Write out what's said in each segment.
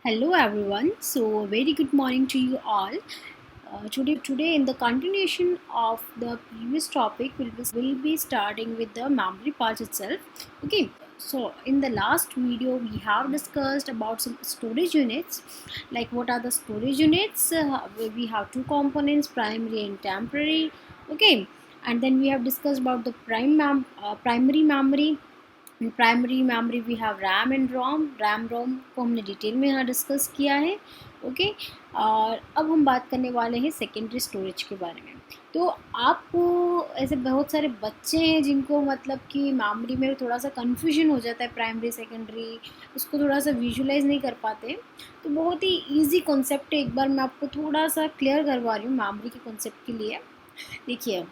Hello everyone. So very good morning to you all. Today in the continuation of the previous topic, will be starting with the memory part itself. Okay. So in the last video, we have discussed about some storage units, like what are the storage units. We have two components, primary and temporary. Okay, and then we have discussed about the primary memory. In primary memory we have RAM and ROM को हमने detail में यहाँ discuss किया है। Okay, और अब हम बात करने वाले हैं सेकेंडरी स्टोरेज के बारे में। तो आपको ऐसे बहुत सारे बच्चे हैं जिनको मतलब कि मेमोरी में थोड़ा सा कन्फ्यूजन हो जाता है, प्राइमरी सेकेंडरी उसको थोड़ा सा विजुलाइज नहीं कर पाते। तो बहुत ही ईजी कॉन्सेप्ट है, एक बार मैं आपको थोड़ा सा क्लियर करवा रही हूँ मेमोरी के कॉन्सेप्ट के लिए। देखिए,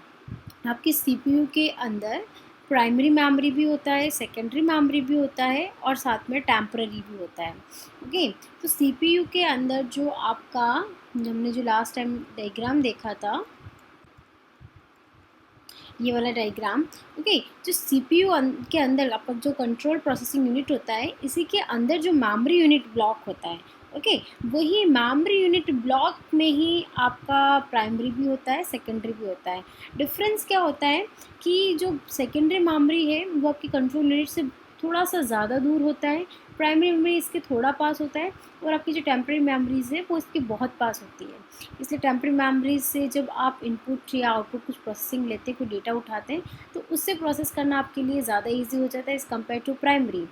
आपके सीपीयू के अंदर प्राइमरी मेमोरी भी होता है, सेकेंडरी मेमोरी भी होता है और साथ में टेम्पररी भी होता है। ओके, तो सीपीयू के अंदर जो आपका, हमने जो लास्ट टाइम डायग्राम देखा था, ये वाला डायग्राम। ओके, जो सीपीयू के अंदर आपका जो कंट्रोल प्रोसेसिंग यूनिट होता है, इसी के अंदर जो मेमोरी यूनिट ब्लॉक होता है, ओके, वही मेमोरी यूनिट ब्लॉक में ही आपका प्राइमरी भी होता है, सेकेंडरी भी होता है। डिफरेंस क्या होता है कि जो सेकेंडरी मेमोरी है वो आपकी कंट्रोल यूनिट से थोड़ा सा ज़्यादा दूर होता है, प्राइमरी मेमोरी इसके थोड़ा पास होता है, और आपकी जो टेम्पररी मेमोरीज है वो इसके बहुत पास होती है। इसलिए टेम्पररी मेमोरीज से जब आप इनपुट या आउटपुट कुछ प्रोसेसिंग लेते हैं, कोई डेटा उठाते हैं, तो उससे प्रोसेस करना आपके लिए ज़्यादा ईजी हो जाता है एज़ कम्पेयर टू प्राइमरी।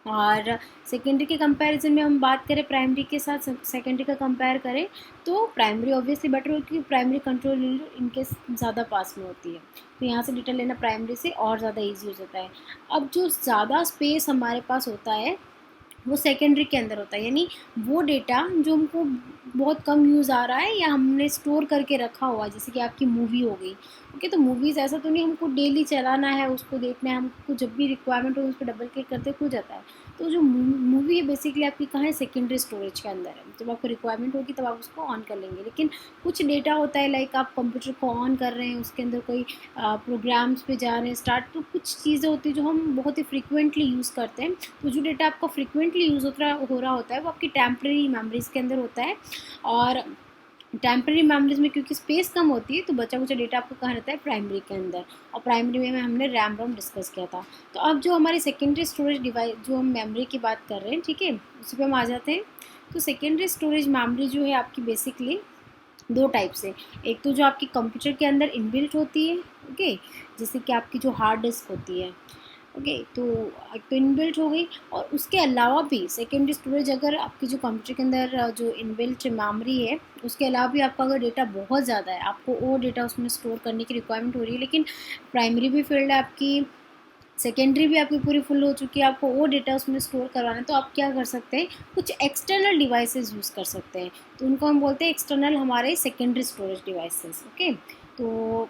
और सेकेंडरी के कंपैरिजन में हम बात करें, प्राइमरी के साथ सेकेंडरी का कंपेयर करें, तो प्राइमरी ऑब्वियसली बेटर होगी क्योंकि प्राइमरी कंट्रोल यूनिट इनके ज़्यादा पास में होती है, तो यहाँ से डेटा लेना प्राइमरी से और ज़्यादा ईजी हो जाता है। अब जो ज़्यादा स्पेस हमारे पास होता है वो सेकेंडरी के अंदर होता है, यानी वो डेटा जो हमको बहुत कम यूज़ आ रहा है या हमने स्टोर करके रखा हुआ है, जैसे कि आपकी मूवी हो गई। ओके, तो मूवीज़ ऐसा तो नहीं हमको डेली चलाना है, उसको देखना है, हमको जब भी रिक्वायरमेंट हो उस पर डबल क्लिक करते हो जाता है। तो जो मूवी है बेसिकली आपकी कहाँ है, सेकेंडरी स्टोरेज के अंदर है। जब आपको रिक्वायरमेंट होगी तब आप उसको ऑन कर लेंगे। लेकिन कुछ डेटा होता है, लाइक आप कंप्यूटर को ऑन कर रहे हैं, उसके अंदर कोई प्रोग्राम्स पे जा रहे हैं स्टार्ट, तो कुछ चीज़ें होती हैं जो हम बहुत ही फ्रीक्वेंटली यूज़ करते हैं। तो जो डेटा आपका फ्रीक्वेंटली यूज़ हो रहा होता है वो आपकी टेम्पररी मेमोरीज़ के अंदर होता है। और टेम्पररी मेमोरीज में क्योंकि स्पेस कम होती है तो बचा कुछ डेटा आपको कहाँ रहता है, प्राइमरी के अंदर। और प्राइमरी में हमने रैम रोम डिस्कस किया था। तो अब जो हमारी सेकेंडरी स्टोरेज डिवाइस, जो हम मेमोरी की बात कर रहे हैं, ठीक है, उसी पे हम आ जाते हैं। तो सेकेंडरी स्टोरेज मेमोरी जो है आपकी बेसिकली दो टाइप से, एक तो जो आपकी कंप्यूटर के अंदर इनबिल्ट होती है, ओके, जैसे कि आपकी जो हार्ड डिस्क होती है। ओके, तो एक तो इनबिल्ट हो गई, और उसके अलावा भी सेकेंडरी स्टोरेज, अगर आपकी जो कंप्यूटर के अंदर जो इनबिल्ट मेमोरी है उसके अलावा भी आपका अगर डेटा बहुत ज़्यादा है, आपको वो डेटा उसमें स्टोर करने की रिक्वायरमेंट हो रही है, लेकिन प्राइमरी भी फील्ड है आपकी, सेकेंडरी भी आपकी पूरी फुल हो चुकी है, आपको वो डेटा उसमें स्टोर करवाना है, तो आप क्या कर सकते हैं, कुछ एक्सटर्नल डिवाइसेस यूज़ कर सकते हैं। तो उनको हम बोलते हैं एक्सटर्नल हमारे सेकेंडरी स्टोरेज डिवाइसेस। ओके, तो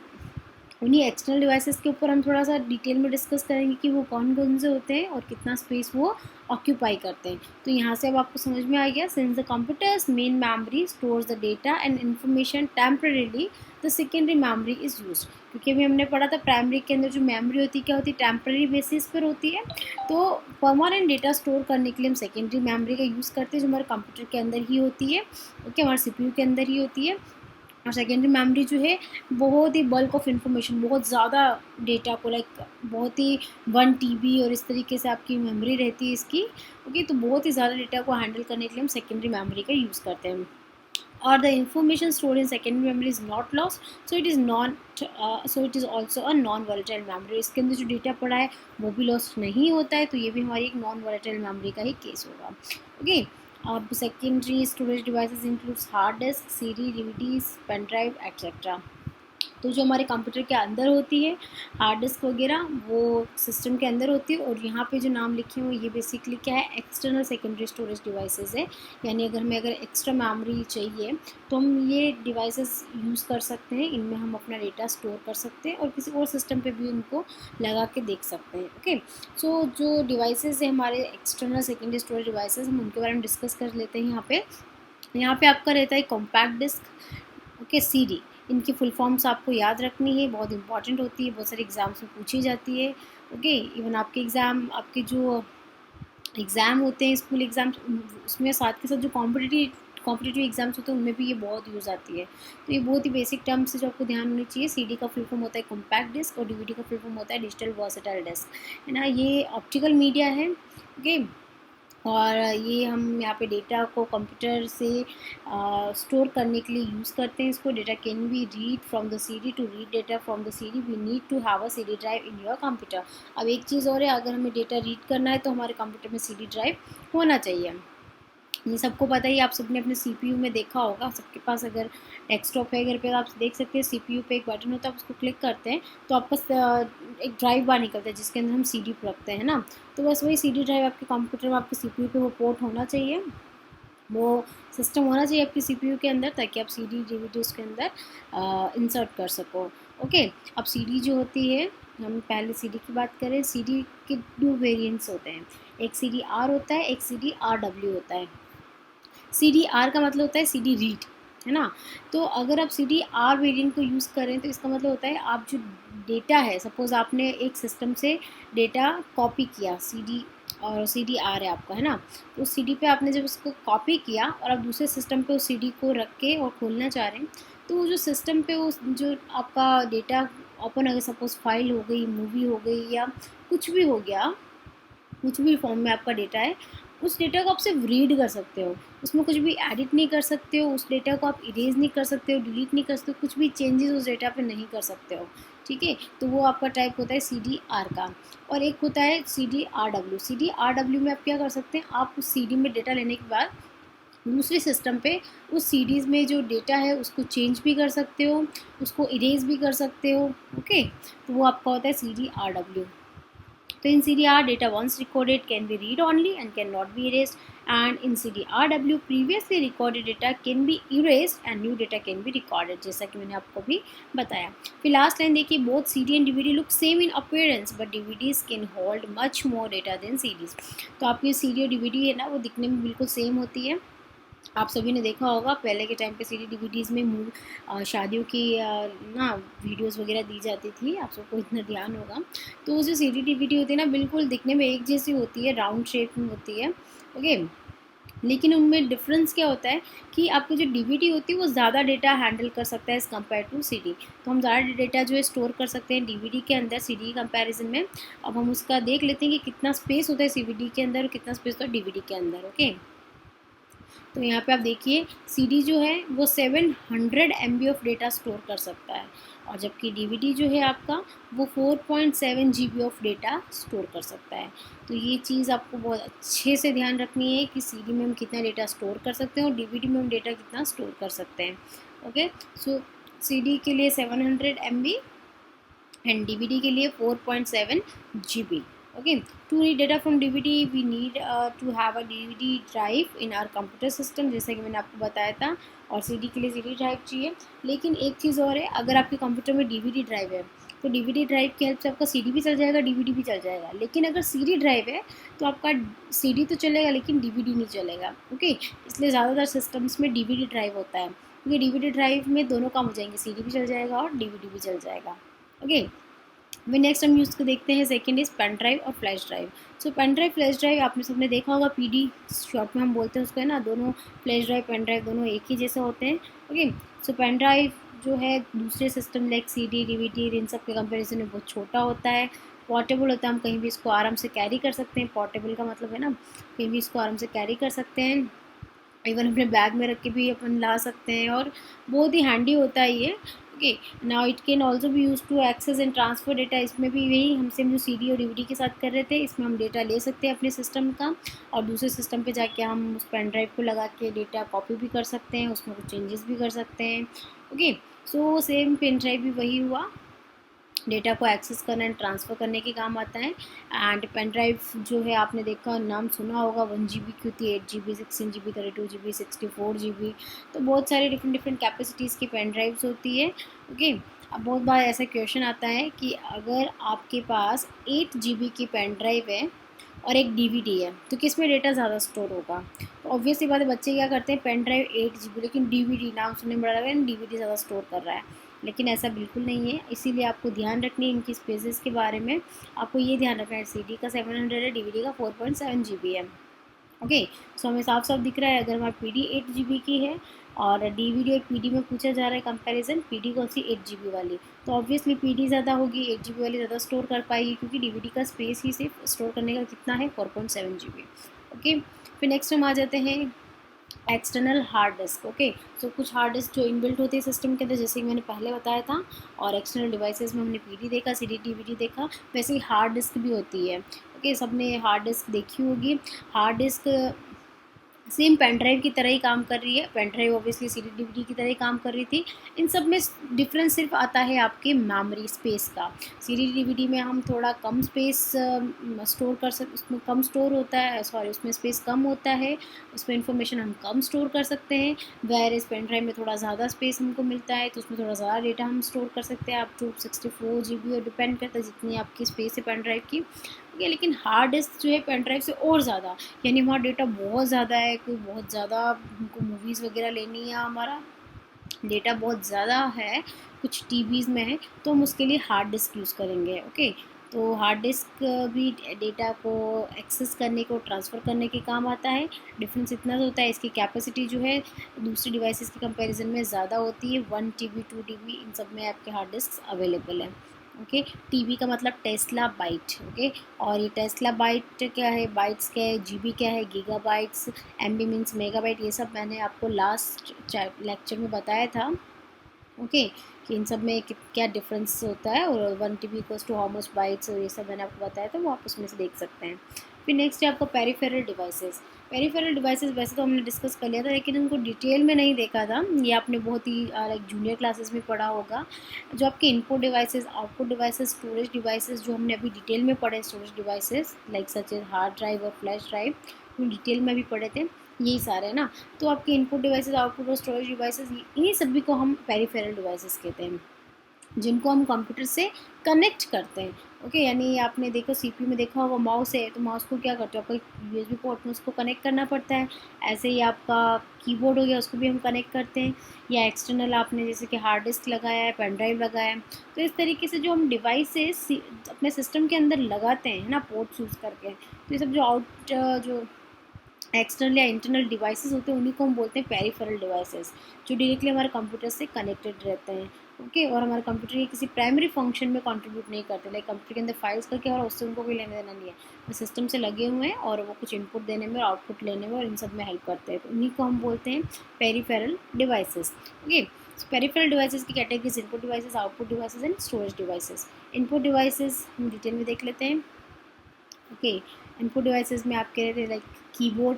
उन्हीं एक्सटर्नल डिवाइसेस के ऊपर हम थोड़ा सा डिटेल में डिस्कस करेंगे कि वो कौन कौन से होते हैं और कितना स्पेस वो ऑक्यूपाई करते हैं। तो यहाँ से अब आपको समझ में आ गया, since the computers main memory stores the data and information temporarily, the secondary memory is use. क्योंकि अभी हमने पढ़ा था प्राइमरी के अंदर जो मेमोरी होती है क्या होती है, टेम्परेरी बेसिस पर होती है। तो परमानेंट डेटा स्टोर करने के लिए हम सेकेंडरी मेमोरी का यूज़ करते हैं, जो हमारे कंप्यूटर के अंदर ही होती है, ओके, हमारे सीपीयू के अंदर ही होती है। और सेकेंडरी मेमोरी जो है बहुत ही बल्क ऑफ इन्फॉर्मेशन, बहुत ज़्यादा डेटा को, लाइक बहुत ही 1 TB और इस तरीके से आपकी मेमोरी रहती है इसकी। ओके, तो बहुत ही ज़्यादा डेटा को हैंडल करने के लिए हम सेकेंडरी मेमोरी का यूज़ करते हैं। और the information stored in secondary memory is not lost, so it is also a non volatile memory. इसके अंदर जो डेटा पड़ा है वो भी लॉस्ट नहीं होता है, तो ये भी हमारी एक नॉन वोलेटाइल मेमोरी का ही केस होगा। ओके, अब secondary storage devices includes hard disk, CD, DVDs, pen drive etcetera. तो जो हमारे कंप्यूटर के अंदर होती है हार्ड डिस्क वगैरह, वो सिस्टम के अंदर होती है। और यहाँ पे जो नाम लिखे हुए ये बेसिकली क्या है, एक्सटर्नल सेकेंडरी स्टोरेज डिवाइसेस है। यानी अगर एक्स्ट्रा मेमोरी चाहिए तो हम ये डिवाइसेस यूज़ कर सकते हैं, इनमें हम अपना डेटा स्टोर कर सकते हैं और किसी और सिस्टम पे भी उनको लगा के देख सकते हैं। ओके, सो जो डिवाइसेस है हमारे एक्सटर्नल सेकेंडरी स्टोरेज डिवाइसेस, हम उनके बारे में डिस्कस कर लेते हैं। यहाँ पे आपका रहता है कॉम्पैक्ट डिस्क, ओके, सीडी। इनकी फुल फॉर्म्स आपको याद रखनी है, बहुत इंपॉर्टेंट होती है, बहुत सारे एग्जाम्स में पूछी जाती है। ओके, इवन आपके एग्ज़ाम, आपके जो एग्ज़ाम होते हैं, स्कूल एग्ज़ाम्स, उसमें साथ के साथ जो कॉम्पिटिटिव एग्ज़ाम्स होते हैं उनमें भी ये बहुत यूज़ आती है। तो ये बहुत ही बेसिक टर्म्स है जो आपको ध्यान होनी चाहिए। सीडी का फुल फॉर्म होता है कॉम्पैक्ट डिस्क और डीवीडी का फुल फॉर्म होता है डिजिटल वर्सेटाइल डिस्क, है ना। ये ऑप्टिकल मीडिया है, ओके। और ये हम यहाँ पे डेटा को कंप्यूटर से स्टोर करने के लिए यूज़ करते हैं इसको। Data can be read from the CD. To read data from the CD we need to have a CD drive in your computer. अब एक चीज़ और है, अगर हमें डेटा रीड करना है तो हमारे कंप्यूटर में सीडी ड्राइव होना चाहिए। ये सबको पता ही, आप सबने अपने सीपीयू में देखा होगा, सबके पास अगर डेस्कटॉप है घर पे, आप देख सकते हैं सीपीयू पे एक बटन होता है, आप उसको क्लिक करते हैं तो आपका एक ड्राइव बाहर निकलता है जिसके अंदर हम सीडी रखते हैं ना। तो बस वही सीडी ड्राइव आपके कंप्यूटर में, आपके सीपीयू पे वो पोर्ट होना चाहिए, वो सिस्टम होना चाहिए आपकी सीपीयू के अंदर, ताकि आप सीडी डीवीडी उसके अंदर इंसर्ट कर सको, ओके। अब सीडी जो होती है, हम पहले सीडी की बात करें। सीडी के दो वेरिएंट्स होते हैं, एक सीडी आर होता है, एक सीडी आर डब्ल्यू होता है। सी डी आर का मतलब होता है सी डी रीड, है ना। तो अगर आप सी डी आर वेरियंट को यूज़ करें तो इसका मतलब होता है आप जो डेटा है, सपोज़ आपने एक सिस्टम से डेटा कॉपी किया, सी डी और सी डी आर है आपका, है ना। तो उस सी डी पे आपने जब उसको कॉपी किया और आप दूसरे सिस्टम पे उस सी डी को रख के और खोलना चाह रहे हैं, तो वो जो सिस्टम पे उस जो आपका डेटा ओपन, अगर सपोज़ फाइल हो गई, मूवी हो गई, या कुछ भी हो गया, कुछ भी फॉर्म में आपका डेटा है, उस डेटा को आप सिर्फ रीड कर सकते हो, उसमें कुछ भी एडिट नहीं कर सकते हो, उस डेटा को आप इरेज नहीं कर सकते हो, डिलीट नहीं कर सकते हो, कुछ भी चेंजेस उस डेटा पे नहीं कर सकते हो, ठीक है। तो वो आपका टाइप होता है सी डी आर का। और एक होता है C D R W. C D R W में आप क्या कर सकते हैं, आप उस सी डी में डेटा लेने के बाद दूसरे सिस्टम पे उस सीडीज़ में जो डेटा है उसको चेंज भी कर सकते हो, उसको इरेज भी कर सकते हो, ओके। तो वो आपका होता है C D R W. So in CDR, data once recorded can be read only and cannot be erased. And in CDRW, previously recorded data can be erased and new data can be recorded, जैसा कि मैंने आपको भी बताया। फिर last line देखिए, both CD and DVD look same in appearance, but DVDs can hold much more data than CDs। तो आपकी CD और DVD है ना, वो दिखने में बिल्कुल सेम होती है। आप सभी ने देखा होगा पहले के टाइम पे सीडी डीवीडीज़ में शादियों की ना वीडियोस वगैरह दी जाती थी, आप सबको इतना ध्यान होगा। तो जो सीडी डीवीडी होती है ना, बिल्कुल दिखने में एक जैसी होती है, राउंड शेप में होती है, ओके। लेकिन उनमें डिफरेंस क्या होता है कि आपकी जो डीवीडी होती है वो ज़्यादा डेटा हैंडल कर सकता है एज़ कम्पेयर टू सीडी। तो हम ज़्यादा डेटा जो है स्टोर कर सकते हैं डीवीडी के अंदर सीडी की कंपैरिजन में। अब हम उसका देख लेते हैं कि कितना स्पेस होता है सीवीडी के अंदर और कितना स्पेस होता है डीवीडी के अंदर, ओके। तो यहाँ पे आप देखिए सीडी जो है वो 700 MB ऑफ डेटा स्टोर कर सकता है, और जबकि डीवीडी जो है आपका वो 4.7 GB ऑफ डेटा स्टोर कर सकता है। तो ये चीज़ आपको बहुत अच्छे से ध्यान रखनी है कि सीडी में हम कितना डेटा स्टोर कर सकते हैं और डीवीडी में हम डेटा कितना स्टोर कर सकते हैं, ओके। सो सीडी के लिए 700 MB and DVD के लिए 4.7 GB, okay। To read data from DVD we need to have a DVD drive in our computer system, जैसा कि मैंने आपको बताया था। और CD के लिए CD ड्राइव चाहिए। लेकिन एक चीज़ और है, अगर आपके कंप्यूटर में DVD ड्राइव है तो DVD ड्राइव की हेल्प से आपका CD भी चल जाएगा, DVD भी चल जाएगा। लेकिन अगर CD ड्राइव है तो आपका CD तो चलेगा लेकिन DVD नहीं चलेगा, ओके। इसलिए ज़्यादातर सिस्टम्स में DVD ड्राइव होता है, क्योंकि DVD ड्राइव में दोनों काम हो जाएंगे, CD भी चल जाएगा और DVD भी चल जाएगा, ओके। वे नेक्स्ट हम यूज़ को देखते हैं, सेकंड इज़ पेन ड्राइव और फ्लैश ड्राइव। सो पेन ड्राइव फ्लैश ड्राइव आपने सबने देखा होगा, पीडी शॉर्ट में हम बोलते हैं उसको, है ना। दोनों फ्लैश ड्राइव पेन ड्राइव दोनों एक ही जैसे होते हैं, ओके। सो पेन ड्राइव जो है दूसरे सिस्टम लाइक सीडी डीवीडी इन सब के कंपेरिजन में बहुत छोटा होता है, पोर्टेबल होता है, हम कहीं भी इसको आराम से कैरी कर सकते हैं। पोर्टेबल का मतलब है ना, कहीं भी इसको आराम से कैरी कर सकते हैं, इवन अपने बैग में रख के भी अपन ला सकते हैं, और बहुत ही हैंडी होता है ये, okay. Now it can also भी use to access and transfer data. इसमें भी वही हमसे जो सीडी और डीवीडी के साथ कर रहे थे, इसमें हम डेटा ले सकते हैं अपने सिस्टम का और दूसरे सिस्टम पे जाके हम उस पेन ड्राइव को लगा के डेटा कॉपी भी कर सकते हैं, उसमें कुछ चेंजेस भी कर सकते हैं, okay. So same pen drive भी वही हुआ, डेटा को एक्सेस करना एंड ट्रांसफ़र करने के काम आता है। एंड पेन ड्राइव जो है आपने देखा, नाम सुना होगा, 1 GB की होती है, 8 GB, 16 GB, 32 GB, 64 GB। तो बहुत सारे डिफरेंट कैपेसिटीज़ की पेन ड्राइव्स होती है, ओके। अब बहुत बार ऐसा क्वेश्चन आता है कि अगर आपके पास 8 GB की पेन ड्राइव है और एक DVD है तो किस में डेटा ज़्यादा स्टोर होगा। तो ऑब्वियसली बात है, बच्चे क्या करते हैं, पेन ड्राइव 8 GB लेकिन DVD नाम सुनने में बड़ा लगा, DVD ज़्यादा स्टोर कर रहा है, लेकिन ऐसा बिल्कुल नहीं है, इसीलिए आपको ध्यान रखनी है इनकी स्पेसेस के बारे में। आपको ये ध्यान रखना है CD का 700 है, DVD का 4.7 GB है। ओके, सो हमें साफ साफ दिख रहा है अगर हमारी PD 8 GB की है और DVD और PD में पूछा जा रहा है कंपैरिजन, PD कौन सी 8 GB वाली, तो ऑब्वियसली PD ज़्यादा होगी, 8 GB वाली ज़्यादा स्टोर कर पाएगी, क्योंकि DVD का स्पेस ही सिर्फ स्टोर करने का कितना है, 4.7 GB। ओके, फिर नेक्स्ट हम आ जाते हैं एक्सटर्नल हार्ड डिस्क। ओके, सो कुछ हार्ड डिस्क जो इनबिल्ट होती है सिस्टम के अंदर, जैसे कि मैंने पहले बताया था, और एक्सटर्नल डिवाइसेस में हमने PD देखा, CD DVD देखा, वैसे ही हार्ड डिस्क भी होती है। ओके, सबने हार्ड डिस्क देखी होगी। Hard disk same pen drive की तरह ही काम कर रही है, pen drive obviously CD DVD की तरह ही काम कर रही थी। इन सब में डिफरेंस सिर्फ आता है आपके मेमोरी स्पेस का। CD DVD में हम थोड़ा कम स्पेस स्टोर कर सकते, उसमें कम स्टोर होता है, सॉरी उसमें स्पेस कम होता है, उसमें इंफॉर्मेशन हम कम स्टोर कर सकते हैं। वेयर इस पेन ड्राइव में थोड़ा ज़्यादा स्पेस हमको मिलता है, तो उसमें थोड़ा ज़्यादा डेटा हम स्टोर कर सकते हैं, आप 264 GB, और डिपेंड करता है जितनी आपकी स्पेस है पेन ड्राइव की। ठीक है, लेकिन हार्ड डिस्क जो है पेन ड्राइव से और ज़्यादा, यानी हमारा डेटा बहुत ज़्यादा है, कोई बहुत ज़्यादा हमको मूवीज़ वगैरह लेनी है, हमारा डेटा बहुत ज़्यादा है, कुछ TVs में है, तो हम उसके लिए हार्ड डिस्क यूज़ करेंगे। ओके, तो हार्ड डिस्क भी डेटा को एक्सेस करने को, ट्रांसफ़र करने के काम आता है। डिफरेंस इतना होता है, इसकी कैपेसिटी जो है दूसरी डिवाइसेस के कंपैरिजन में ज़्यादा होती है, 1 TB 2 TB इन सब में आपके हार्ड डिस्क अवेलेबल है। ओके, TB का मतलब टेस्ला बाइट। ओके, और ये टेस्ला बाइट क्या है, बाइट्स क्या है, GB क्या है, गीगाबाइट्स, MB मीन्स मेगाबाइट, ये सब मैंने आपको लास्ट लेक्चर में बताया था। ओके, कि इन सब में क्या डिफरेंस होता है, और 1 TB equals to how much bytes, और ये सब मैंने आपको बताया था, वो आप उसमें से देख सकते हैं। फिर नेक्स्ट है आपका पेरिफेरल डिवाइसेस। पेरिफेरल डिवाइसेस वैसे तो हमने डिस्कस कर लिया था, लेकिन उनको डिटेल में नहीं देखा था, ये आपने बहुत ही लाइक जूनियर क्लासेस में पढ़ा होगा। जो आपके input devices, output devices, storage devices, जो हमने अभी डिटेल में पढ़े, storage devices like such as hard drive और फ्लैश ड्राइव, डिटेल में भी पढ़े थे, यही सारे है ना। तो आपके इनपुट डिवाइसेस, आउटपुट और स्टोरेज डिवाइसेस, इन्हीं सभी को हम पेरिफेरल डिवाइसेस कहते हैं, जिनको हम कंप्यूटर से कनेक्ट करते हैं। ओके, यानी आपने देखो CPU में देखा होगा माउस है, तो माउस को क्या करते हो, आपका USB पोर्ट में उसको कनेक्ट करना पड़ता है। ऐसे ही आपका कीबोर्ड हो गया, उसको भी हम कनेक्ट करते हैं, या एक्सटर्नल आपने जैसे कि हार्ड डिस्क लगाया है, पेन ड्राइव लगाया है, तो इस तरीके से जो हम डिवाइसेस अपने सिस्टम के अंदर लगाते हैं ना, पोर्ट यूज़ करके, तो ये सब जो एक्सटर्नल या इंटरनल डिवाइसेस होते हैं, उन्हीं को हम बोलते हैं पेरिफेरल डिवाइसेस, जो डायरेक्टली हमारे कंप्यूटर से कनेक्टेड रहते हैं। ओके, और हमारे कंप्यूटर के किसी प्राइमरी फंक्शन में कंट्रीब्यूट नहीं करते, लाइक कंप्यूटर के अंदर फाइल्स का क्या हो रहा है उससे उनको कोई लेना देना नहीं है, वो सिस्टम से लगे हुए हैं और वो कुछ इनपुट देने में और आउटपुट लेने में और इन सब में हेल्प करते हैं, तो उन्हीं को हम बोलते हैं peripheral devices. Okay, peripheral devices की categories input devices, output devices and storage devices. Input devices हम डिटेल में देख लेते हैं। ओके, इनपुट डिवाइसेस में आप कह रहे थे लाइक कीबोर्ड,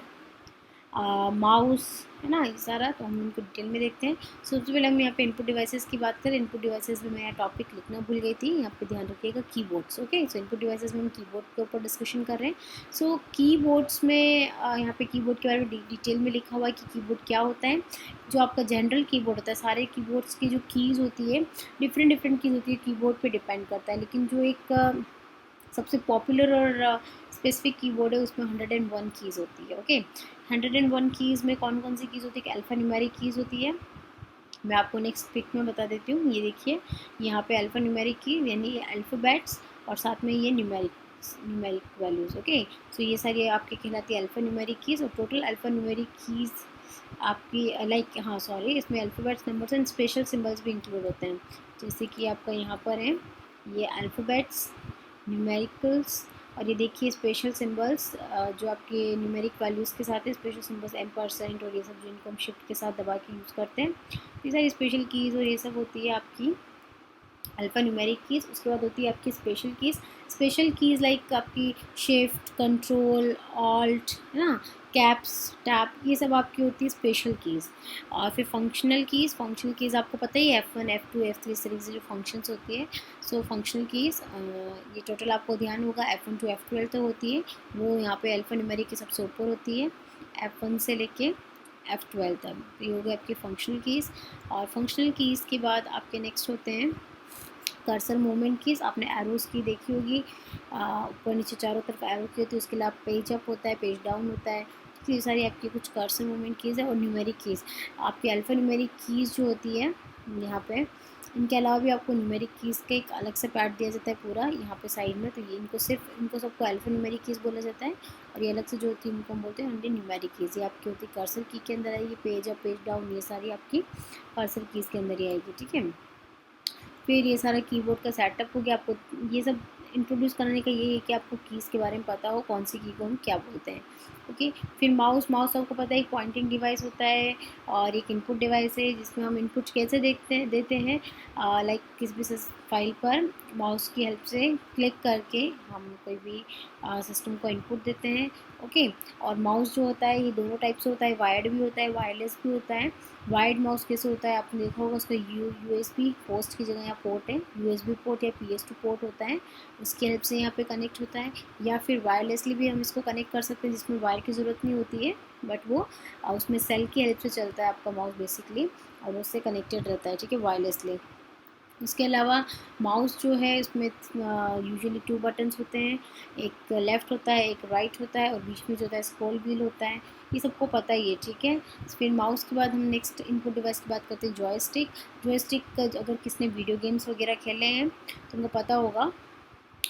माउस, है ना, ये सारा, तो हम इनको डिटेल में देखते हैं। सबसे पहले हम यहाँ पे इनपुट डिवाइसेस की बात करें, इनपुट डिवाइसेस में मैं टॉपिक लिखना भूल गई थी, यहाँ पे ध्यान रखिएगा, कीबोर्ड्स। ओके, सो इनपुट डिवाइसेस में हम कीबोर्ड के ऊपर डिस्कशन कर रहे हैं। सो कीबोर्ड्स में यहाँ पे कीबोर्ड के बारे में डिटेल में लिखा हुआ है कि कीबोर्ड क्या होता है। जो आपका जनरल कीबोर्ड होता है, सारे कीबोर्ड्स की जो कीज़ होती है, डिफरेंट डिफरेंट कीज़ होती है, कीबोर्ड पर डिपेंड करता है, लेकिन जो एक सबसे पॉपुलर और स्पेसिफिक कीबोर्ड है, उसमें 101 कीज़ होती है। ओके, 101 कीज़ में कौन कौन सी कीज़ होती है, अल्फ़ा न्यूमेरिक कीज़ होती है, मैं आपको नेक्स्ट पिक में बता देती हूँ। ये देखिए, यहाँ पे अल्फ़ा न्यूमेरिक की यानी ये अल्फ़ाबेट्स, और साथ में ये न्यूमेरिक वैल्यूज़। ओके, सो ये सारी आपकी कहलाती है अल्फ़ा न्यूमेरिक कीज़, और टोटल अल्फ़ा न्यूमेरिक कीज़ आपकी लाइक, हाँ सॉरी, इसमें alphabets, numbers and special symbols भी इंक्लूड होते हैं, जैसे कि आपका यहाँ पर है ये अल्फ़ाबेट्स, न्यूमेरिकल्स, और ये देखिए स्पेशल सिंबल्स, जो आपके न्यूमेरिक वैल्यूज़ के साथ है, स्पेशल सिंबल्स M%, और ये सब जिनको हम शिफ्ट के साथ दबा के यूज़ करते हैं, ये सारी स्पेशल कीज़ और ये सब होती है आपकी अल्फ़ा न्यूमेरिक कीज़। उसके बाद होती है आपकी special keys. Special keys like आपकी शिफ्ट, कंट्रोल, ऑल्ट, है ना, कैप्स, टैप, ये सब आपकी होती है स्पेशल कीज़। और फिर फंक्शनल कीज़ आपको पता ही है, F1 F2 F3 इस तरीके से जो फंक्शंस होती है। सो फंक्शनल कीज़ ये टोटल आपको ध्यान होगा F1 to F12 तो होती है, वो यहाँ पे अल्फ़ा न्यूमेरिक के सबसे ऊपर होती है, F1 से लेके F12 तक, ये हो गए आपकी फंक्शनल कीज़। और फंक्शनल कीज़ के बाद आपके नेक्स्ट होते हैं कर्सर मूवमेंट कीज़। आपने एरोज़ की देखी होगी, ऊपर नीचे चारों तरफ एरो की होती है, उसके अलावा पेज अप होता है, पेज डाउन होता है, तो ये सारी आपकी कुछ कर्सर मूवमेंट कीज़ है। और न्यूमेरिक कीज़, आपकी अल्फ़ा न्यूमेरिक कीज़ जो होती है यहाँ पे इनके अलावा भी आपको न्यूमेरिक कीज़ का एक अलग से पैड दिया जाता है पूरा यहाँ पे साइड में, तो ये इनको सबको अल्फा न्यूमेरिक कीज़ बोला जाता है। और ये अलग से जो होती है इनको हम बोलते हैं अंडे न्यूमेरिक कीज़। ये आपकी होती है कर्सर की के अंदर आएगी, पेज अप पेज डाउन ये सारी आपकी कर्सर कीज़ के अंदर ही आएगी, ठीक है। फिर ये सारा कीबोर्ड का सेटअप हो गया। आपको ये सब इंट्रोड्यूस कराने का ये है कि आपको कीज़ के बारे में पता हो, कौन सी की को हम क्या बोलते हैं, ओके। फिर माउस आपको पता है एक पॉइंटिंग डिवाइस होता है और एक इनपुट डिवाइस है, जिसमें हम इनपुट कैसे देते हैं लाइक किस भी फाइल पर माउस की हेल्प से क्लिक करके हम कोई भी सिस्टम को इनपुट देते हैं, ओके। और माउस जो होता है ये दोनों टाइप से होता है, वायर्ड भी होता है, वायरलेस भी होता है। वायर्ड माउस कैसे होता है आपने देखा होगा, उसका USB होस्ट की जगह यहाँ पोर्ट है, USB पोर्ट या PS2 पोर्ट होता है, उसकी हेल्प से यहाँ पे कनेक्ट होता है। या फिर वायरलेसली भी हम इसको कनेक्ट कर सकते हैं, जिसमें वायर की ज़रूरत नहीं होती है, बट वो उसमें सेल की हेल्प से चलता है आपका माउस बेसिकली, और उससे कनेक्टेड रहता है, ठीक है, वायरलेसली। इसके अलावा माउस जो है उसमें यूजुअली 2 बटन्स होते हैं, एक लेफ़्ट होता है, एक राइट होता है, और बीच में जो होता है स्क्रॉल व्हील होता है। ये सबको पता ही है, ठीक है। फिर माउस के बाद हम नेक्स्ट इनपुट डिवाइस की बात करते हैं, जॉयस्टिक। जॉयस्टिक का अगर किसने वीडियो गेम्स वगैरह खेले हैं तो उनको पता होगा,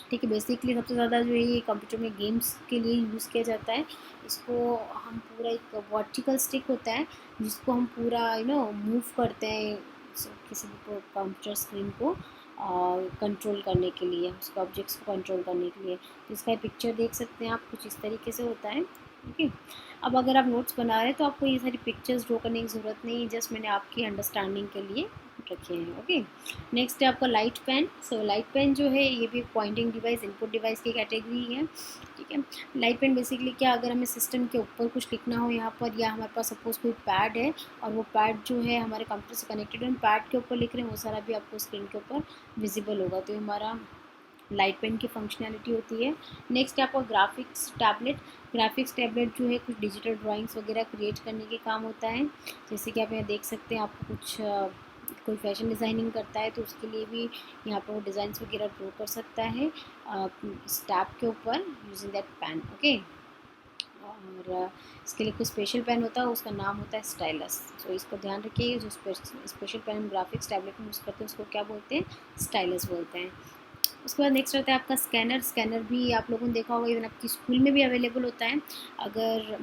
ठीक है। बेसिकली सबसे ज़्यादा जो है ये कंप्यूटर में गेम्स के लिए यूज़ किया जाता है। इसको हम पूरा एक वर्टिकल स्टिक होता है जिसको हम पूरा मूव करते हैं किसी भी कंप्यूटर स्क्रीन को कंट्रोल करने के लिए, उसके ऑब्जेक्ट्स को कंट्रोल करने के लिए। तो इसका पिक्चर देख सकते हैं आप, कुछ इस तरीके से होता है, ओके। अब अगर आप नोट्स बना रहे हैं तो आपको ये सारी पिक्चर्स ड्रॉ करने की ज़रूरत नहीं है, जस्ट मैंने आपकी अंडरस्टैंडिंग के लिए रखे हैं, ओके। नेक्स्ट है आपका light pen. So light pen जो है ये भी पॉइंटिंग डिवाइस, इनपुट डिवाइस की कैटेगरी है, ठीक है। लाइट पेन बेसिकली क्या, अगर हमें सिस्टम के ऊपर कुछ लिखना हो यहाँ पर, या हमारे पास सपोज कोई पैड है और वो पैड जो है हमारे कंप्यूटर से कनेक्टेड है, हम पैड के ऊपर लिख रहे हैं, वो सारा भी आपको स्क्रीन के ऊपर विजिबल होगा, तो हमारा लाइट पेन की फंक्शनैलिटी होती है। नेक्स्ट है आपका ग्राफिक्स टैबलेट। ग्राफिक्स टैबलेट जो है कुछ डिजिटल ड्राइंग्स वगैरह क्रिएट करने के काम होता है, जैसे कि आप यहाँ देख सकते हैं, आपको कुछ कोई फैशन डिज़ाइनिंग करता है तो उसके लिए भी यहाँ पर वो डिज़ाइंस वगैरह ड्रॉ कर सकता है इस टैब के ऊपर यूजिंग दैट पेन, ओके। और इसके लिए कोई स्पेशल पेन होता है, उसका नाम होता है स्टाइलस। तो इसको ध्यान रखिए, जो स्पेशल पेन हम ग्राफिक्स टैबलेट में यूज़ करते हैं उसको क्या बोलते हैं, स्टाइलस बोलते हैं। उसके बाद नेक्स्ट रहता है आपका स्कैनर। स्कैनर भी आप लोगों ने देखा होगा, इवन आपकी स्कूल में भी अवेलेबल होता है। अगर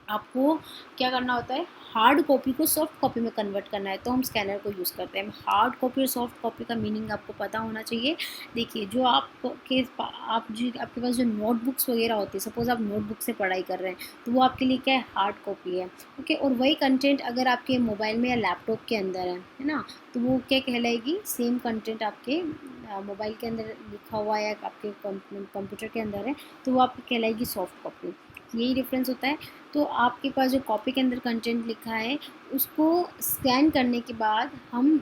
आपको क्या करना होता है, हार्ड कॉपी को सॉफ्ट कॉपी में कन्वर्ट करना है तो हम स्कैनर को यूज़ करते हैं। हार्ड कॉपी और सॉफ्ट कॉपी का मीनिंग आपको पता होना चाहिए। देखिए जो आपके पास जो नोटबुक्स वगैरह होती है, सपोज़ आप नोटबुक से पढ़ाई कर रहे हैं तो वो आपके लिए क्या है, हार्ड कॉपी है, ओके। और वही कंटेंट अगर आपके मोबाइल में या लैपटॉप के अंदर है ना, तो वो क्या कहलाएगी, सेम कंटेंट आपके मोबाइल के अंदर लिखा हुआ है या आपके कंप्यूटर के अंदर है तो वो आपकी कहलाएगी सॉफ्ट कॉपी। यही डिफरेंस होता है। तो आपके पास जो कॉपी के अंदर कंटेंट लिखा है उसको स्कैन करने के बाद हम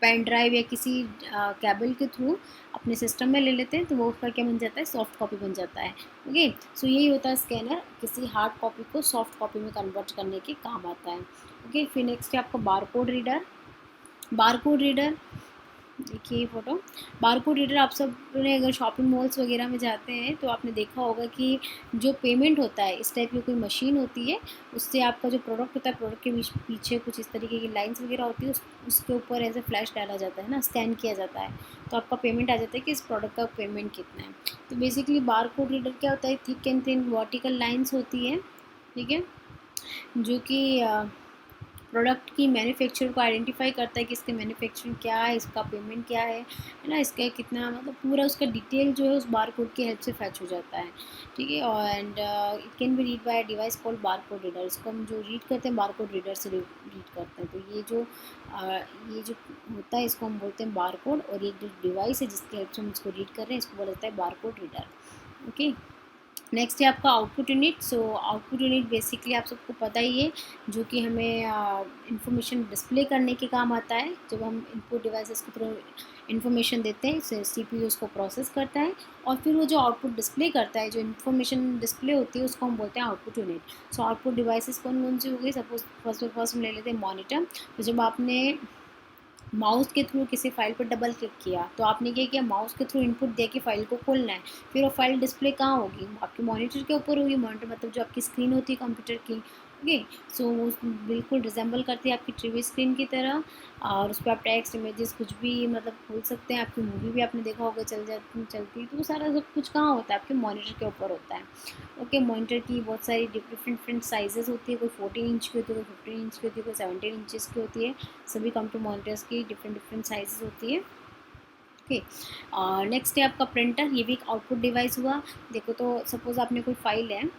पेन ड्राइव या किसी केबल के थ्रू अपने सिस्टम में ले लेते हैं, तो वो उसका क्या बन जाता है, सॉफ्ट कॉपी बन जाता है, ओके। सो यही होता है स्कैनर, किसी हार्ड कॉपी को सॉफ्ट कॉपी में कन्वर्ट करने के काम आता है, ओके। फिर नेक्स्ट है आपका बारकोड रीडर। बारकोड रीडर देखिए फ़ोटो। बारकोड रीडर आप सब ने अगर शॉपिंग मॉल्स वगैरह में जाते हैं तो आपने देखा होगा कि जो पेमेंट होता है, इस टाइप की कोई मशीन होती है, उससे आपका जो प्रोडक्ट होता है, प्रोडक्ट के पीछे कुछ इस तरीके की लाइंस वगैरह होती है, उसके ऊपर ऐसे फ्लैश डाला जाता है ना, स्कैन किया जाता है, तो आपका पेमेंट आ जाता है कि इस प्रोडक्ट का पेमेंट कितना है। तो बेसिकली बारकोड रीडर क्या होता है, thick and thin vertical lines होती है, ठीक है, जो कि प्रोडक्ट की मैन्युफैक्चर को आइडेंटिफाई करता है कि इसके मैन्युफैक्चरिंग क्या है, इसका पेमेंट क्या है ना, इसका कितना, मतलब पूरा उसका डिटेल जो है उस बार कोड की हेल्प से फैच हो जाता है, ठीक है। और and it can be read by device called bar code reader. इसको हम जो रीड करते हैं बार कोड रीडर से रीड करते हैं। तो ये जो होता है इसको हम बोलते हैं बार कोड, और ये जो डिवाइस है जिसकी हेल्प से हम इसको रीड कर रहे हैं इसको बोला जाता है bar code reader, okay. Next है आपका output unit. So output unit basically आप सबको पता ही है, जो कि हमें इंफॉर्मेशन डिस्प्ले करने के काम आता है। जब हम इनपुट डिवाइसेस के थ्रू इन्फॉर्मेशन देते हैं, CPU उसको प्रोसेस करता है, और फिर वो जो आउटपुट डिस्प्ले करता है, जो इन्फॉर्मेशन डिस्प्ले होती है उसको हम बोलते हैं output unit. So output devices कौन कौन सी हो गई, सपोज फर्स्ट हम ले लेते हैं मॉनिटर। तो जब आपने माउस के थ्रू किसी फाइल पर डबल क्लिक किया तो आपने क्या किया, माउस के थ्रू इनपुट दे के फाइल को खोलना है, फिर वो फाइल डिस्प्ले कहाँ होगी, आपके मॉनिटर के ऊपर होगी। मॉनिटर मतलब जो आपकी स्क्रीन होती है कंप्यूटर की, ओके। सो वो बिल्कुल रिजेंबल करती है आपकी टीवी स्क्रीन की तरह, और उस पर आप टेक्स्ट, इमेजेस कुछ भी मतलब खोल सकते हैं। आपकी मूवी भी आपने देखा होगा चलती, तो वो सारा सब कुछ कहाँ होता है, आपके मॉनिटर के ऊपर होता है। ओके, मॉनिटर की बहुत सारी डिफरेंट डिफरेंट साइजेस होती है, कोई 14 इंच की होती है, कोई 15 इंच की होती है, कोई 17 इंचज़ की होती है। सभी कंप्यूटर मॉनिटर्स की डिफरेंट डिफरेंट साइजेस होती है। ओके। नेक्स्ट है आपका प्रिंटर, ये भी एक आउटपुट डिवाइस हुआ। देखो तो सपोज़ आपने कोई फाइल है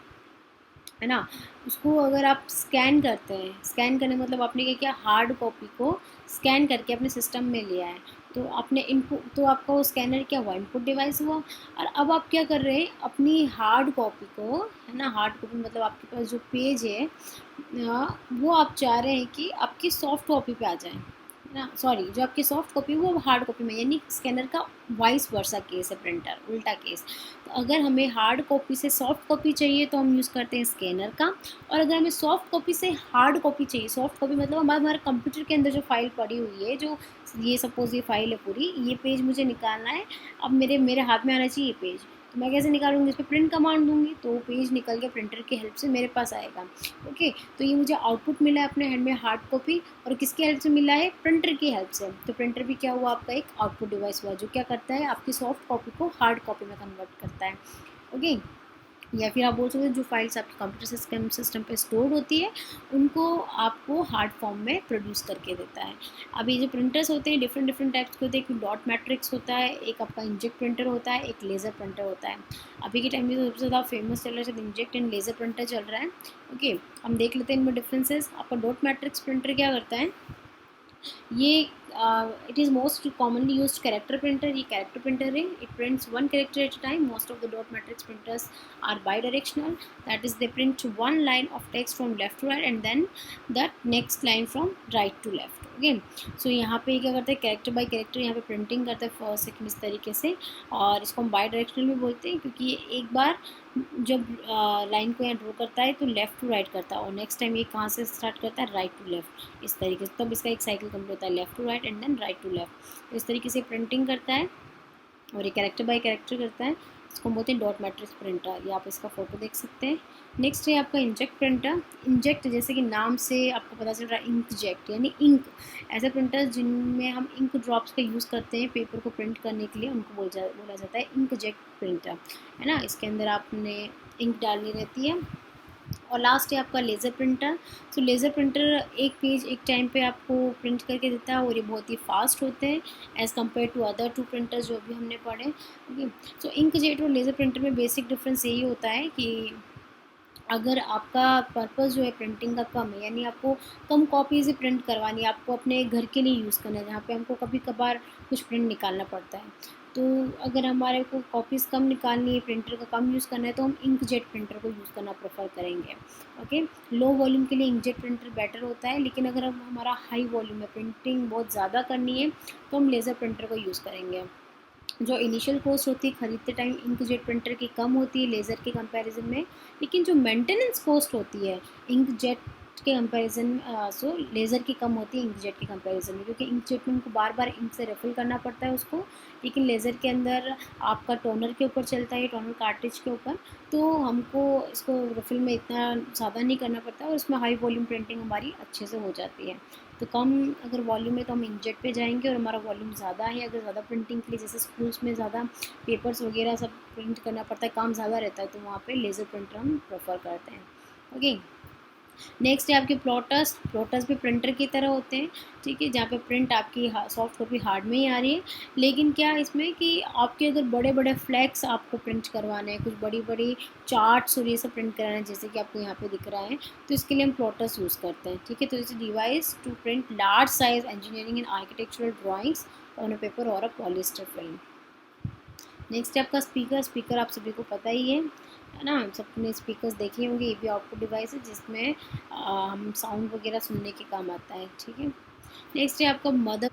ना, उसको अगर आप स्कैन करते हैं, स्कैन करने मतलब आपने क्या किया, हार्ड कॉपी को स्कैन करके अपने सिस्टम में लिया है, तो आपने इनपुट, तो आपका वो स्कैनर क्या हुआ, इनपुट डिवाइस हुआ। और अब आप क्या कर रहे हैं, अपनी हार्ड कॉपी को, है ना, हार्ड कॉपी मतलब आपके पास जो पेज है, वो आप चाह रहे हैं कि आपकी सॉफ्ट कॉपी पे आ जाए, है ना, सॉरी, जो आपकी सॉफ्ट कॉपी वो हार्ड कॉपी में, यानी स्कैनर का वाइस वर्सा केस है, प्रिंटर उल्टा केस। तो अगर हमें हार्ड कॉपी से सॉफ्ट कॉपी चाहिए तो हम यूज़ करते हैं स्कैनर का, और अगर हमें सॉफ्ट कॉपी से हार्ड कॉपी चाहिए, सॉफ्ट कॉपी मतलब हमारे कंप्यूटर के अंदर जो फाइल पड़ी हुई है, जो ये सपोज़ ये फाइल है पूरी, ये पेज मुझे निकालना है, अब मेरे मेरे हाथ में आना चाहिए ये पेज, तो मैं कैसे निकालूंगी, इस पर प्रिंट कमांड दूंगी, तो वो पेज निकल के प्रिंटर की हेल्प से मेरे पास आएगा। ओके, तो ये मुझे आउटपुट मिला है अपने हैंड में, हार्ड कॉपी, और किसकी हेल्प से मिला है, प्रिंटर की हेल्प से। तो प्रिंटर भी क्या हुआ, आपका एक आउटपुट डिवाइस हुआ, जो क्या करता है, आपकी सॉफ्ट कॉपी को हार्ड कॉपी में कन्वर्ट करता है। ओके। या फिर आप बोल सकते हो जो फाइल्स आपके कंप्यूटर सिस्टम पे स्टोर होती है, उनको आपको हार्ड फॉर्म में प्रोड्यूस करके देता है। अब ये जो प्रिंटर्स होते हैं डिफरेंट डिफरेंट टाइप्स के होते हैं, एक डॉट मैट्रिक्स होता है, एक आपका इंजेक्ट प्रिंटर होता है, एक लेज़र प्रिंटर होता है। अभी के टाइम में सबसे ज़्यादा फेमस चल रहा है शायद इंजेक्ट एंड लेज़र प्रिंटर चल रहा है। ओके, हम देख लेते हैं इनमें डिफरेंसेस। आपका डॉट मैट्रिक्स प्रिंटर क्या करता है, ये it is most commonly used character printer, ये कैरेक्टर प्रिंटर है, it prints one character at a time. Most of the dot matrix printers are bidirectional, that is they print one line of text from left to right and then that next line from right to left. Okay, so यहाँ पे क्या करते हैं, character by character यहाँ पे printing करते हैं first second इस तरीके से, और इसको हम बाई डायरेक्शनल भी बोलते हैं, क्योंकि ये एक बार जब लाइन को यहाँ ड्रॉ करता है तो लेफ़्ट टू राइट करता है, और नेक्स्ट टाइम ये कहाँ से स्टार्ट करता है, राइट टू लेफ़्ट, इस तरीके से। तब इसका एक साइकिल कंप्लीट होता है, left to right and then right to left. तो इस तरीके से प्रिंटिंग करता है, और ये कैरेक्टर बाय कैरेक्टर करता है। इसको बोलते हैं डॉट मैट्रिक्स प्रिंटर, ये आप इसका फोटो देख सकते हैं। नेक्स्ट है आपका इंजेक्ट प्रिंटर। इंजेक्ट जैसे कि नाम से आपको पता चल रहा है, इंक जेक्ट यानी इंक, ऐसे प्रिंटर जिनमें हम इंक ड्रॉप्स का यूज़ करते हैं पेपर को प्रिंट करने के लिए, उनको बोला जाता है इंक जेक्ट प्रिंटर, है ना। इसके अंदर आपने इंक डालनी रहती है। और लास्ट है आपका लेज़र प्रिंटर। सो लेज़र प्रिंटर एक पेज एक टाइम पे आपको प्रिंट करके देता है, और ये बहुत ही फास्ट होते हैं as compare to other two printers जो अभी हमने पढ़े। ओके, सो इंकजेट और लेज़र प्रिंटर में बेसिक डिफरेंस यही होता है कि अगर आपका पर्पस जो है प्रिंटिंग का कम है, यानी आपको कम कॉपीज़ ही प्रिंट करवानी है, आपको अपने घर के लिए यूज़ करना है, जहाँ पे हमको कभी कभार कुछ प्रिंट निकालना पड़ता है, तो अगर हमारे को कॉपीज़ कम निकालनी है, प्रिंटर का कम यूज़ करना है, तो हम इंकजेट प्रिंटर को यूज़ करना प्रेफर करेंगे। ओके, लो वॉल्यूम के लिए इंकजेट प्रिंटर बेटर होता है, लेकिन अगर हम हमारा हाई वॉल्यूम है, प्रिंटिंग बहुत ज़्यादा करनी है, तो हम लेज़र प्रिंटर को यूज़ करेंगे। जो इनिशियल कॉस्ट होती है खरीदते टाइम इंकजेट प्रिंटर की कम होती है लेज़र के कंपैरिजन में, लेकिन जो मेंटेनेंस कॉस्ट होती है इंकजेट के कंपैरिजन, सो लेज़र की कम होती है इंकजेट के कंपैरिजन में, क्योंकि इंकजेट में हमको बार बार इंक से रिफ़िल करना पड़ता है उसको, लेकिन लेज़र के अंदर आपका टोनर के ऊपर चलता है, टोनर कार्ट्रिज के ऊपर, तो हमको इसको रिफ़िल में इतना ज़्यादा नहीं करना पड़ता, और इसमें हाई वॉल्यूम प्रिंटिंग हमारी अच्छे से हो जाती है। तो कम अगर वॉल्यूम है तो हम इंकजेट पे जाएंगे, और हमारा वॉल्यूम ज़्यादा है, अगर ज़्यादा प्रिंटिंग के लिए, जैसे स्कूल्स में ज़्यादा पेपर्स वगैरह सब प्रिंट करना पड़ता है, काम ज़्यादा रहता है, तो वहाँ पे लेज़र प्रिंटर हम प्रेफर करते हैं। ओके, नेक्स्ट है आपके प्लॉटर्स। प्लॉटर्स भी प्रिंटर की तरह होते हैं, ठीक है, जहाँ पे प्रिंट आपकी सॉफ्ट कॉपी हार्ड में ही आ रही है, लेकिन क्या इसमें कि आपके अगर बड़े बड़े फ्लैक्स आपको प्रिंट करवाने हैं, कुछ बड़ी बड़ी चार्ट्स और ये सब प्रिंट कराना है, जैसे कि आपको यहाँ पे दिख रहा है, तो इसके लिए हम प्लॉटर्स यूज़ करते हैं, ठीक है। तो it's device to print large size engineering and architectural drawings on a paper और अ पॉलिस्टर फिल्म। नेक्स्ट है आपका स्पीकर। स्पीकर आप सभी को पता ही है ना, सबने स्पीकर्स देखे होंगे, ये भी आउटपुट डिवाइस है जिसमें हम साउंड वगैरह सुनने के काम आता है, ठीक है। नेक्स्ट है आपका मदर।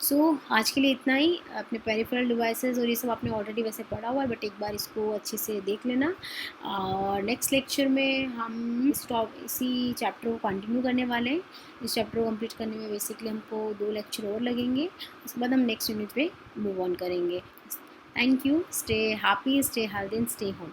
सो आज के लिए इतना ही। अपने पेरिफेरल डिवाइसेस और ये सब आपने ऑलरेडी वैसे पढ़ा हुआ है, बट एक बार इसको अच्छे से देख लेना, और नेक्स्ट लेक्चर में हम इसी चैप्टर को कंटिन्यू करने वाले हैं। इस चैप्टर को कंप्लीट करने में बेसिकली हमको 2 लेक्चर और लगेंगे, उसके बाद हम नेक्स्ट यूनिट पे मूव ऑन करेंगे। Thank you, stay happy, stay healthy and stay home.